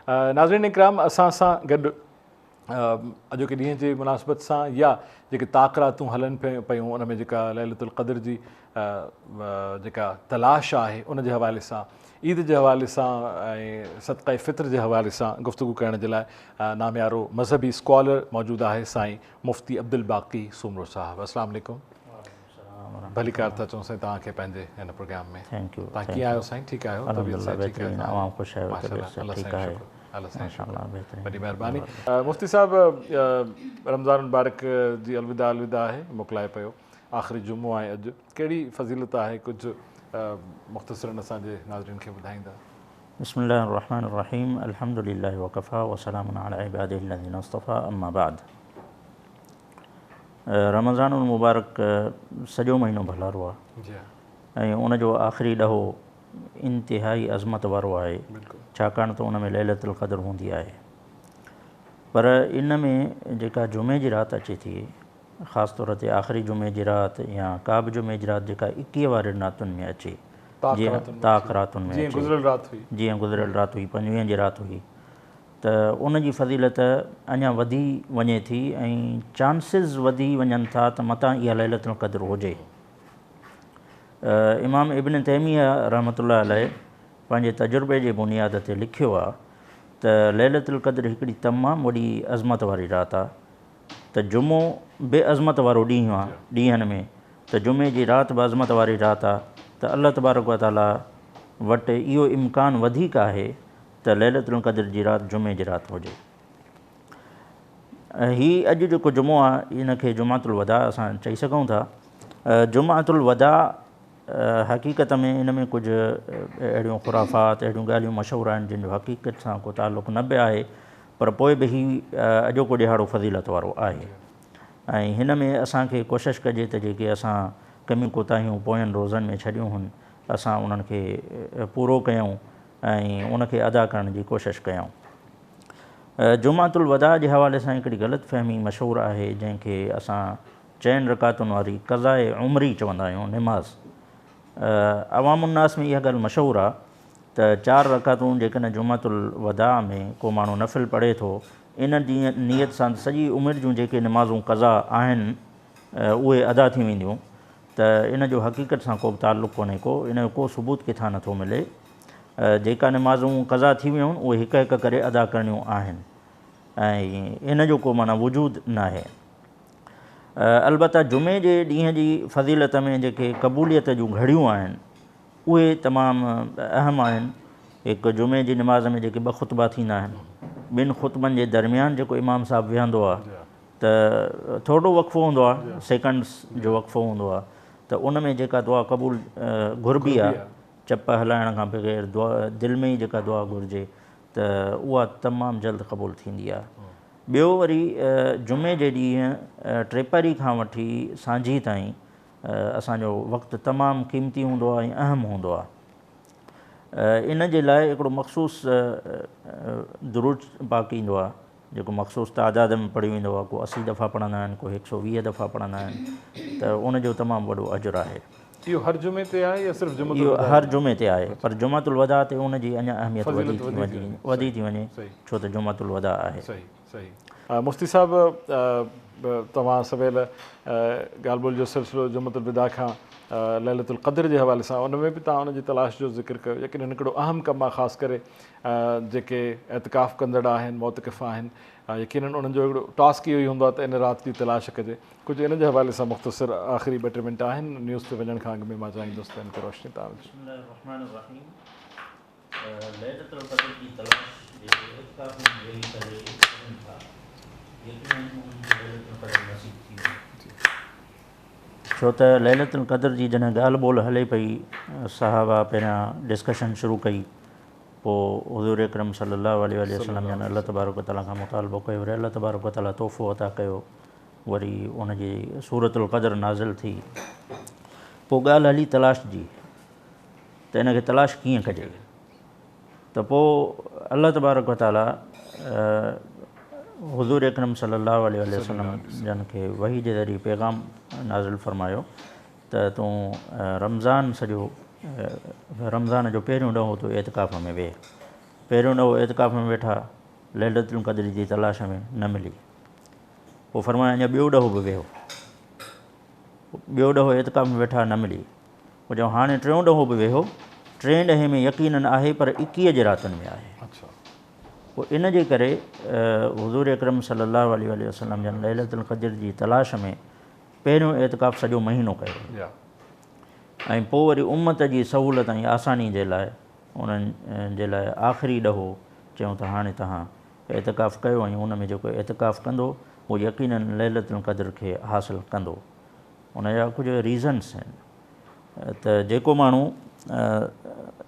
नाज़रीन इकराम, असां सां गॾु अॼोके ॾींहं जे मुनासिबत सां या जेके ताक़रातूं हलनि पियूं उन में जेका लैलतुल क़द्र जी जेका तलाश आहे उन जे हवाले सां, ईद जे हवाले सां ऐं सदक़े फ़ितर जे हवाले सां गुफ़्तगू करण जे लाइ नामियारो मज़हबी स्कॉलर मौजूदु आहे साईं मुफ़्ती अब्दुल बाक़ी सूमरो साहिबु। अस्सलाम वालेकुम। भली कार था चऊं साईं तव्हांखे पंहिंजे हिन प्रोग्राम में। Thank U. तव्हां कीअं आहियो साईं? ठीकु आहियो? वॾी महिरबानी। मुफ़्ती साहिबु, रमज़ान मुबारक जी अलविदा आहे, मोकिलाए पियो, आख़िरी जुमो आहे अॼु। कहिड़ी फ़ज़ीलत आहे, कुझु मुख़्तसरन असांजे नाज़रीन खे ॿुधाईंदा? बिस्मिल्लाहिर रहमानिर रहीम, अल्हम्दुलिल्लाहि व कफ़ा व सलामुन अला इबादिहि लज़ीना इस्तफ़ा, अम्मा बाद। रमज़ानुल मुबारक सॼो महीनो भलारो आहे ऐं उनजो आख़िरी ॾहो इंतिहाई अज़मत वारो आहे, छाकाणि त उन में लैलतुल क़द्र हूंदी आहे। पर इन में जेका जुमे जी राति अचे थी, ख़ासि तौर ते आख़िरी जुमे जी राति या का बि जुमे जी राति जेका 21 वारे रातुनि में अचे, जीअं ताक़ रातुनि में, जीअं गुज़िरियल राति हुई, 25 जी राति हुई, त उन जी फ़ज़ीलत अञा वधी वञे थी ऐं चांसिस वधी वञनि था त मतां इहा लैलतुल क़द्र हुजे। इमाम इब्न तैमिया रहमतुल्लाह अलैह पंहिंजे तजुर्बे जे बुनियाद ते लिखियो आहे त लैलतुल क़द्र हिकिड़ी तमामु वॾी अज़मत वारी राति आहे, त जुमो बि अज़मत वारो ॾींहुं आहे ॾींहंनि में, त जुमे जी राति बि अज़मत वारी राति आहे, त अल्लाह तबारक व तआला वटि इहो इम्कान वधीक आहे त लैलतुल क़द्र जी राति जुमे जी राति हुजे। हीअ अॼु जेको जुमो आहे इनखे जुमातुल वदा असां चई सघूं था। जुमातुल वदा हक़ीक़त में इन में कुझु अहिड़ियूं ख़ुराफ़ात, अहिड़ियूं ॻाल्हियूं मशहूरु आहिनि जिन जो हक़ीक़त सां को ताल्लुक़ न बि आहे, पर पोइ बि हीउ अॼोको ॾिहाड़ो फ़ज़ीलत वारो आहे। ऐं हिन में असांखे कोशिशि कजे त जेके असां कमियूं कोताहियूं पोयनि रोज़नि में छॾियूं हुन, असां उन्हनि खे पूरो कयूं ऐं उनखे अदा करण जी कोशिशि कयूं। जुमातुल वदा जे हवाले सां हिकिड़ी ग़लतफ़हमी मशहूरु आहे, जंहिंखे असां 4 रकातुनि वारी क़ज़ाए उमरी चवंदा आहियूं, निमाज़। अवामुन्नास में इहा ॻाल्हि मशहूरु आहे त 4 रकातूं जेकॾहिं जुमातुल वदा में को माण्हू नफ़िल पढ़े थो, इन ॾींहं नियत सां सॼी उमिरि जूं जेके निमाज़ूं क़ज़ा आहिनि उहे अदा थी वेंदियूं, त इन जो हक़ीक़त सां को बि ताल्लुक़ कोन्हे को, इन जो को सबूत किथां नथो मिले। जेका निमाज़ूं क़ज़ा थी वियूं उहे हिकु हिकु करे अदा करणियूं आहिनि ऐं इन जो को माना वजूद न आहे। अलबत्ता जुमे जे ॾींहं जी फ़ज़ीलत में जेके क़बूलियत जूं घड़ियूं आहिनि उहे तमामु अहम आहिनि। हिकु जुमे जी निमाज़ में जेके 2 ख़ुतबा थींदा आहिनि, 2 ख़ुतबनि जे दरमियान जेको इमाम साहिबु विहंदो आहे त थोरो वक़फ़ो हूंदो आहे, सेकंड्स जो वक़फ़ो हूंदो आहे, त उन में जेका दुआ क़बूल घुरिबी आहे, चप हलाइण खां बग़ैर दुआ दिलि में ई जेका दुआ घुरिजे, त उहा तमामु जल्द क़बूल थींदी आहे। ॿियो वरी जुमे जे ॾींहुं टेपरी खां वठी सांझी ताईं असांजो वक़्तु तमामु क़ीमती हूंदो आहे ऐं अहम हूंदो आहे। इन जे लाइ हिकिड़ो मख़सूस दुरूद पाक ईंदो आहे, जेको मख़सूस तादाद में पढ़ियो वेंदो आहे, को 80 दफ़ा पढ़ंदा आहिनि, को 120 दफ़ा पढ़ंदा आहिनि, त उनजो तमामु वॾो अजुरु आहे। इहो हर जुमे ते आहे या सिर्फ़ु जुमे? इहो हर जुमे ते आहे, पर जुमातुल वदा ते उनजी अञा अहमियत वधी थी वञे, छो त जुमातुल वदा आहे। सही। मुफ़्ती साहिबु, तव्हां सवेल ॻाल्हि ॿोल जो सिलसिलो जुमातुल वदा खां लैलतुल क़द्र जे हवाले सां, उन में बि तव्हां उनजी तलाश जो ज़िक्र कयो। यकीनन हिकिड़ो अहम कमु आहे, ख़ासि करे जेके एतिकाफ़ कंदड़ आहिनि, मोतकिफ़ आहिनि, यकीनन उन्हनि जो हिकिड़ो टास्क इहो ई हूंदो आहे त इन राति जी तलाश कजे। कुझु इन जे हवाले सां मुख़्तसर आख़िरी 2-3 मिंट आहिनि, न्यूज़ ते वञण खां अॻु में मां चाहींदुसि त इन ते रोशनी तव्हां छो त लैलतुल क़द्र जी जॾहिं ॻाल्हि ॿोल हले पई, सहाबा पहिरियां डिस्कशन शुरू कई, पोइ हुज़ूर अकरम सल्लल्लाहु अलैहि वसल्लम जन अल्लाह तबारक व तआला खां मुतालबो कयो, वरी अल्लाह तबारक व तआला तोहफ़ो अता कयो, वरी उनजी सूरतुल क़द्र नाज़िल थी। पोइ ॻाल्हि हली तलाश जी, त इनखे तलाश कीअं कजे, त पोइ अल्लाह तबारक व तआला हुज़ूर अकरम सल्लल्लाहु अलैहि वसल्लम जन खे वही जे ज़रिए पैगाम नाज़िल फ़रमायो त तूं रमज़ान जो पहिरियों ॾहों तूं एतिकाफ़ में वेह। पहिरियों ॾहो एतिकाफ़ में वेठा, लैलतुल क़द्र जी तलाश में न मिली। पोइ फरमाया अञा ॿियो ॾहो बि वियो, ॿियो ॾहो एतिकाफ़ में वेठा न मिली। पोइ चऊं हाणे टियों ॾहो बि वेहो, टे ॾहें में यकीनन आहे पर 21 जे रातुनि में आहे। पोइ इन जे करे हुज़ूर अकरम सल्लल्लाहु अलैहि वसल्लम जन लैलतुल क़द्र जी तलाश में पहिरियों एतिकाफ़ सॼो महीनो कयो, ऐं पोइ वरी उम्मत जी सहूलियत ऐं आसानी जे लाइ उन्हनि जे लाइ आख़िरी ॾहो चयूं त हाणे तव्हां एतिकाफ़ कयो ऐं उन में जेको एतिकाफ़ कंदो उहो यकीनन लैलतुल क़द्र खे हासिलु कंदो। उन जा कुझु रीज़न्स आहिनि त जेको माण्हू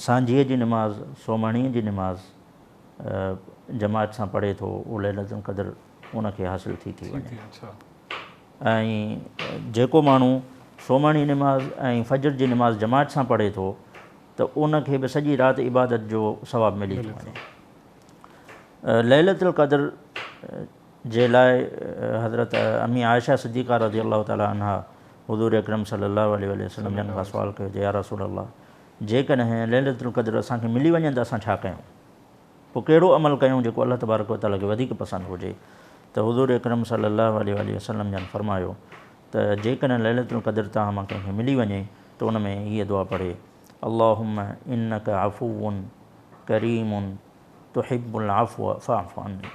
सांझीअ जी निमाज़, सोमाणीअ जी निमाज़ जमात सां पढ़े थो, उहो लैलतुल क़द्र उनखे हासिलु थी वञे। ऐं जेको माण्हू सोमाणी निमाज़ ऐं फजर जी निमाज़ जमात सां पढ़े थो त उनखे बि सॼी राति इबादत जो सवाबु मिली थो वञे। लैलतुल क़द्र जे लाइ हज़रत अम्मी आयशा सिद्दीक़ा रज़ियल्लाहु ताला अन्हा हुज़ूर अकरम सल्लल्लाहु अलैहि वसल्लम जन खां सुवाल कयो, या रसूल अल्लाह, जेकॾहिं लैलतुल क़द्र असांखे मिली वञे त असां छा कयूं? पोइ कहिड़ो अमल कयूं जेको अल्लाह तबारक व तआला खे वधीक पसंदि हुजे? त हुज़ूर अकरम सल्लल्लाहु अलैहि वसल्लम जन फरमायो त जेकॾहिं लैलतुल क़द्र तव्हां मां कंहिंखे मिली वञे त उन में हीअ दुआ पढ़े, अल्लाहुम्मा इन्नका अफ़ुव्वुन करीमुन तुहिब्बुल अफ़्व फ़अफ़ु अन्नी।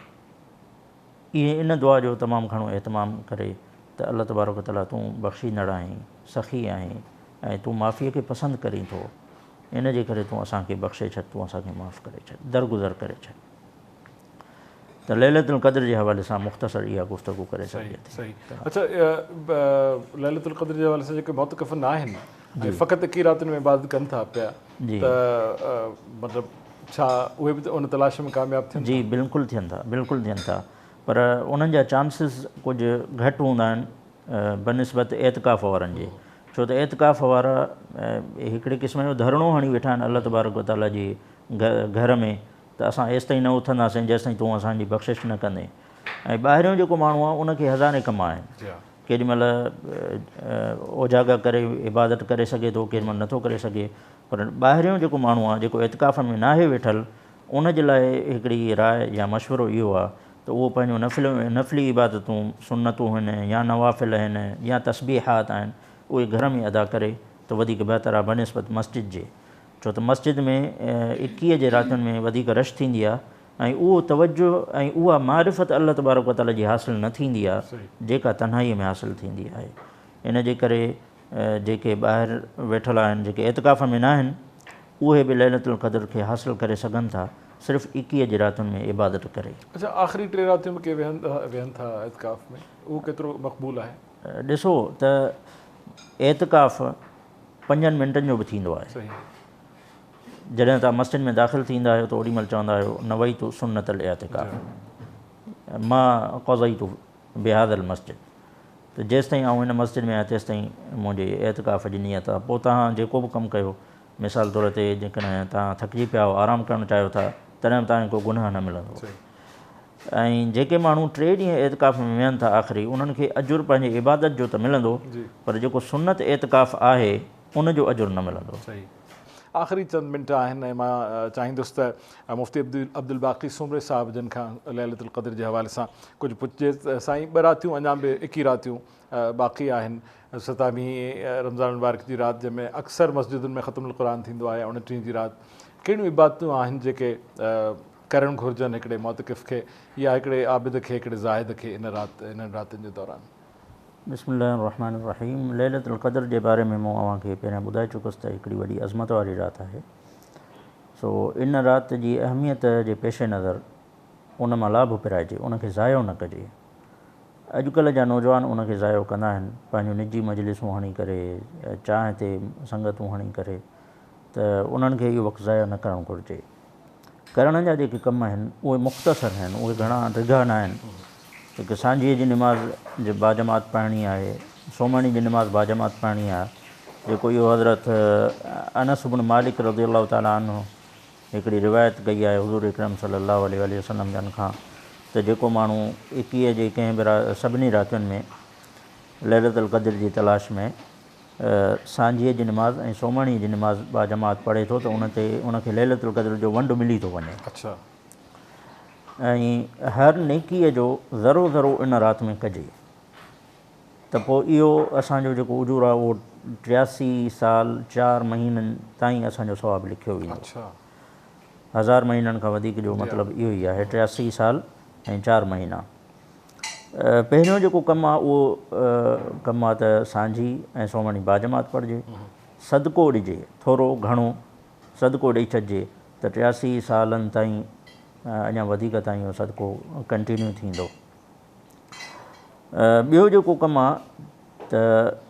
इहे इन दुआ जो तमामु घणो एतमामु करे त अल्लाह तबारक व तआला तूं बख़्शींदड़ आहीं, सख़ी आहीं ऐं तूं माफ़ीअ खे पसंदि करीं थो, इन जे करे तूं असांखे बख़्शे छॾ, तूं असांखे माफ़ु करे छॾ, दरगुज़र करे छॾ। त लैलतुल क़द्र जे हवाले सां मुख़्तसर इहा गुफ़्तगू करे सघे थी। अच्छा, लैलतुल क़द्र जे हवाले सां जेके मुतक़िफ़ न आहिनि ऐं फ़क़ति की रातियुनि में इबादत कनि था पिया, त मतिलबु छा उहे बि उन तलाश में कामयाबु थियनि? जी बिल्कुलु थियनि था, बिल्कुलु थियनि था, पर उन्हनि जा चांसिस कुझु घटि हूंदा आहिनि बनिस्बत एतिकाफ़ वारनि जे। छो त एतिकाफ़ वारा हिकिड़े क़िस्म जो धरणो हणी वेठा आहिनि अल्लाह तबारक व तआला जी घर में, त असां एसि ताईं न उथंदासीं जेसि ताईं तूं असांजी बख़्शिश न कंदे। ऐं ॿाहिरियों जेको माण्हू आहे उनखे हज़ारे कम आहिनि, केॾी महिल ओजागा करे इबादत करे सघे थो, केॾी महिल नथो करे सघे, पर ॿाहिरियों जेको माण्हू आहे जेको एतिकाफ़ में नाहे वेठल, उन जे लाइ हिकिड़ी राय या मशवरो इहो आहे त उहो पंहिंजो नफ़िली इबादतूं, सुन्नतूं आहिनि या नवाफ़िल आहिनि या तस्बीहात आहिनि, उहे घर में अदा करे त वधीक बहितर आहे बनिस्बत मस्जिद जे। छो त मस्जिद में 21 जे रातियुनि में वधीक रश थींदी आहे ऐं उहो तवजो ऐं उहा मारिफ़त अल्लाह तबारक व तआला जी हासिलु न थींदी आहे जेका तन्हाईअ में हासिलु थींदी आहे। इन जे करे जेके ॿाहिरि वेठल आहिनि, जेके एतिकाफ़ में न आहिनि, उहे बि लैलतुल क़द्र खे हासिलु करे सघनि था सिर्फ़ु 21 जे रातियुनि में इबादत करे। अच्छा, आख़िरी 3 रातियूं में के वेहनि था एतिकाफ़ में, उहो केतिरो मक़बूल आहे? ॾिसो त एतिकाफ़ 5 मिंटनि जो बि थींदो आहे। जॾहिं तव्हां मस्जिद में दाख़िलु थींदा आहियो त ओॾीमहिल चवंदा आहियो नवैतु सुन्नतल एतिकाफ़, मां क़ज़ैतु बिहादल मस्जिद, त जेसि ताईं आउं हिन मस्जिद में आहियां तेसि ताईं मुंहिंजे एतिकाफ़ जी नियत आहे। पोइ तव्हां जेको बि कमु कयो, मिसाल तौर ते जेकॾहिं तव्हां थकिजी पिया हो, आरामु करणु चाहियो था, तॾहिं बि तव्हांखे को गुनाह न मिलंदो। ऐं जेके माण्हू 3 ॾींहं एतिकाफ़ में वेहनि था आख़िरी, उन्हनि खे अजुर पंहिंजे इबादत जो त मिलंदो, पर जेको सुन्नत एतिकाफ़ आहे उनजो अजुर न मिलंदो। आख़िरी चंद मिंट आहिनि ऐं मां चाहींदुसि त मुफ़्ती अब्दुल बाक़ी सुमरे साहिब जन खां लैलतुल क़द्र जे हवाले सां कुझु पुछिजे। साईं, 2 रातियूं अञा बि 21 रातियूं बाक़ी आहिनि, 27 रमज़ान मुबारक जी राति जंहिंमें अक्सर मस्जिदुनि में ख़तमुल क़ुरान थींदो आहे, 29 जी राति। कहिड़ियूं इबादतूं आहिनि जेके करणु घुरिजनि हिकिड़े मुतक़िफ़ खे या हिकिड़े आबिद खे, हिकिड़े ज़ाहिद खे इन रातियुनि जे दौरान? बिस्मिल्लाहिर्रहमानिर्रहीम। लैलतुल क़द्र जे बारे में मूं अव्हांखे पहिरियां ॿुधाए चुकुसि त हिकिड़ी वॾी अज़मत वारी राति आहे। सो इन राति जी अहमियत जे पेश नज़र उन मां लाभ पिराइजे, उनखे ज़ायो न कजे। अॼुकल्ह जा नौजवान उनखे ज़ायो कंदा आहिनि पंहिंजूं निजी मजलिसूं हणी करे, चांहि ते संगतूं हणी करे, त उन्हनि खे इहो वक़्तु ज़ायो न करणु घुरिजे। करण जा जेके कम आहिनि उहे मुख़्तसर आहिनि, उहे घणा डिघा न आहिनि। हिकु सांझीअ जी निमाज़ जे बाजमात पढ़णी आहे, सोमणी जी निमाज़ बाजमात पढ़णी आहे, जेको इहो हज़रत अनस इब्न मालिक रज़ियल्लाहु ताला अन्हु हिकिड़ी रिवायत कई आहे हुज़ूर अकरम सल्लल्लाहु अलैहि वसल्लम जन खां, त जेको माण्हू 21 जे कंहिं बि सभिनी रातियुनि में लैलतुल क़द्र जी तलाश में सांझीअ जी निमाज़ ऐं सोमणीअ जी निमाज़ बाजमात पढ़े थो त उनखे लैलतुल क़द्र जो वंडु मिली थो वञे। अच्छा। ऐं हर नेकीअ जो ज़रो ज़रो इन राति में कजे त पोइ इहो असांजो जेको उजूर आहे उहो 83 साल 4 महीननि ताईं असांजो सवाबु लिखियो वेंदो। अच्छा। 1000 महीननि खां वधीक जो मतिलबु इहो ई आहे 83 साल ऐं 4 महीना। पहिरियों जेको कमु आहे उहो कमु आहे त सांझी ऐं सोमणी बाजमात पढ़िजे, सदको ॾिजे, थोरो घणो सदको ॾेई छॾिजे त 83 सालनि ताईं अञा वधीक ताईं इहो सदको कंटिन्यू थींदो। ॿियो जेको कमु आहे त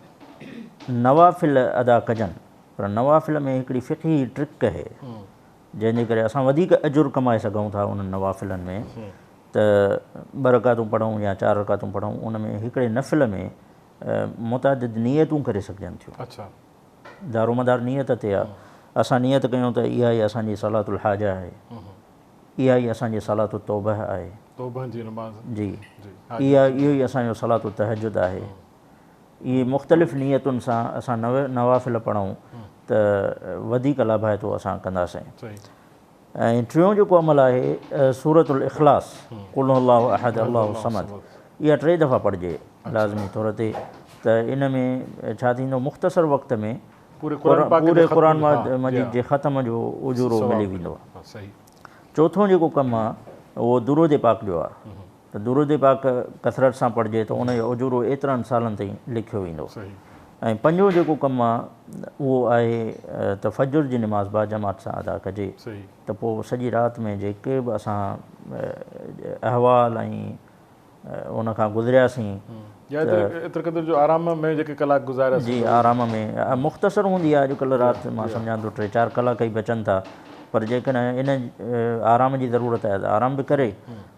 नवाफ़िल अदा कजनि, पर नवाफ़िल में हिकिड़ी फ़िक़ही ट्रिक आहे जंहिंजे करे असां वधीक अजुर कमाए सघूं था उन्हनि नवाफ़िलनि में। त 2 रकातूं पढ़ूं या 4 रकातूं पढ़ूं, उन में हिकिड़े नफ़िल में मुतादिद नियतूं करे सघजनि थियूं। अच्छा। दारोमदार नियत ते आहे। असां नियत कयूं त इहा ई असांजी सलातुल हाजा आहे, इहा ई असांजी सलातुत तौबह आहे, जी इहो ई असांजो सलातुत तहजुद आहे। इहे मुख़्तलिफ़ नियतुनि सां असां नवाफ़िल पढ़ूं त वधीक लाभाइतो असां कंदासीं। ऐं टियों जेको अमल आहे सूरतुल इख़लास, कुल अल्लाहु अहद अल्लाहु समद, इहा 3 दफ़ा पढ़िजे लाज़मी तौर ते। त इन में छा थींदो, मुख़्तसर वक़्त में पूरे क़ुरान मजीद जे ख़तम जो उजूरो मिली वेंदो। चौथों जेको कमु आहे उहो दुरूद पाक जो आहे त दुरूद पाक कसरत सां पढ़िजे त उनजो उजूरो एतिरनि सालनि ताईं लिखियो वेंदो। ऐं 5हों जेको कमु आहे उहो आहे त फजर जी निमाज़ बाजमात सां अदा कजे त पोइ सॼी राति में जेके बि असां अहवाल ऐं उनखां गुज़रियासीं जी आराम में मुख़्तसर हूंदी आहे। अॼुकल्ह राति मां सम्झां थो 3-4 कलाक ई बचनि था, पर जेकॾहिं इन आराम जी ज़रूरत आहे त आराम बि करे।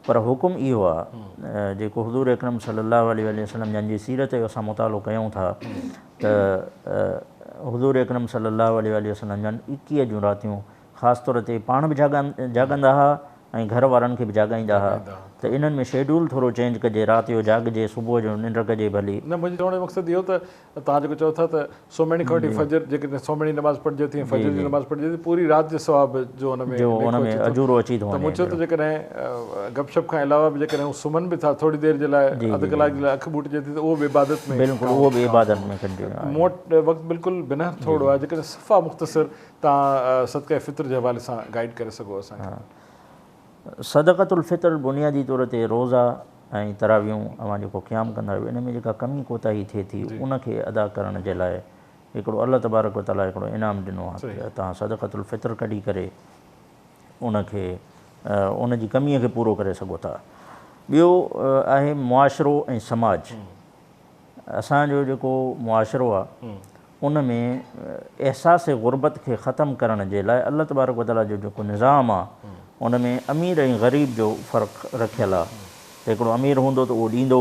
पर हुकुम इहो आहे जेको हुज़ूर अकरम सल्लल्लाहु अलैहि वसल्लम जंहिंजी सीरत जो असां मुतालो कयूं था त हुज़ूर अकरम सल्लल्लाहु अलैहि वसल्लम जन 21 जूं रातियूं ख़ासि तौर ते पाण बि जाॻंदा हुआ ऐं घर वारनि खे बि जाॻाईंदा हुआ। त इन्हनि में शेड्यूल थोरो चेंज कजे, राति जो जाॻिजे, सुबुह जो निंड कजे भली। न, मुंहिंजो चवण जो मक़सदु इहो त तव्हां जेको चओ था त सोमणी खां वठी फजर जेकॾहिं सोमणी नमाज़ पढ़िजे थी, फजर जी नमाज़ पढ़िजे थी, पूरी राति जे सवाब जो हुन में अजूरो अची थो वञे। मूं चयो त जेकॾहिं गपशप खां अलावा बि जेकॾहिं हू सुम्हनि बि था थोरी देरि जे लाइ, अधु कलाक जे लाइ अखि ॿूटिजे थी, त उहो बि इबादत में बिल्कुलु उहो बि इबादत में कजे। मूं वटि वक़्तु बिल्कुलु बिना थोरो आहे, जेकॾहिं सफ़ा मुख़्तसिर तव्हां सदक़े फ़ितर जे हवाले सां गाइड करे सघो असांखे। सदक़तुल फ़ितर बुनियादी तौर ते रोज़ा ऐं तरावियूं अवां जेको क़याम कंदा आहियूं, इन में जेका कमी कोताही थिए थी उनखे अदा करण जे लाइ हिकिड़ो अल्लाह तबारक व तआला हिकिड़ो इनाम ॾिनो आहे। तव्हां सदक़तुल फ़ितर कढी करे उनखे उनजी कमीअ खे पूरो करे सघो था। ॿियो आहे मुआशिरो ऐं समाज। असांजो जेको मुआशिरो आहे उन में अहसास ग़ुरबत खे ख़तमु करण जे लाइ अल्लाह तबारक व तआला जो जेको निज़ाम आहे उन में अमीर ऐं ग़रीब जो फ़र्क़ु रखियलु आहे। हिकिड़ो अमीर हूंदो त उहो ॾींदो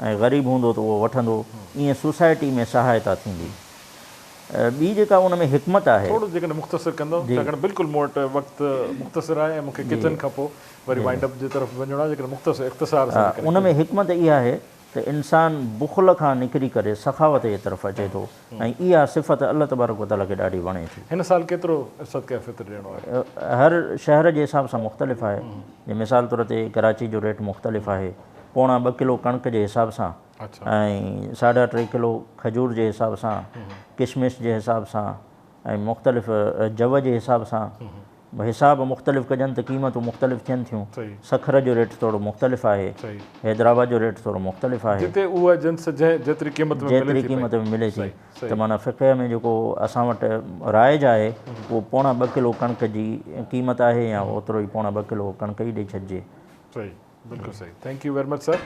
ऐं ग़रीब हूंदो त उहो वठंदो, ईअं सोसाइटी में सहायता थींदी। ॿी जेका उन में हिकमत आहे, थोरो जेकॾहिं मुख़्तसिर कंदो, छाकाणि बिल्कुलु मूं वटि वक़्तु मुख़्तसिर आहे ऐं मूंखे किचन खां पोइ वरी वाइंड अप जे तरफ़ वञिणो आहे, जेकॾहिं मुख़्तसिर इख़्तिसार सां उन में हिकमत इहा आहे त इंसानु बुख़ल खां निकिरी करे सखावत जे तरफ़ अचे थो ऐं इहा सिफ़त अल्लाह तबारक व तआला खे ॾाढी वणे थी। हिन साल केतिरो सदक़े फ़ितर ॾियणो आहे? हर शहर जे हिसाब सां मुख़्तलिफ़ आहे। जीअं मिसाल तौर ते कराची जो रेट मुख़्तलिफ़ आहे, 2.25 किलो कणिक जे हिसाब सां ऐं 3.5 किलो खजूर जे हिसाब सां, किशमिश जे हिसाब सां ऐं मुख़्तलिफ़ जव जे हिसाब सां। हिसाब मुख़्तलिफ़ कजनि त क़ीमतूं मुख़्तलिफ़ थियनि थियूं। सखर जो रेट थोरो मुख़्तलिफ़ आहे, हैदराबाद जो रेट थोरो मुख़्तलिफ़ आहे, जेतिरी क़ीमत में मिले थी। त माना फ़िक़ह में जेको असां वटि राइज आहे उहो 2.25 किलो कणिक जी क़ीमत आहे या ओतिरो ई 2.25 किलो कणिक ई ॾेई छॾिजे। बिल्कुलु सही। Thank U very much sir.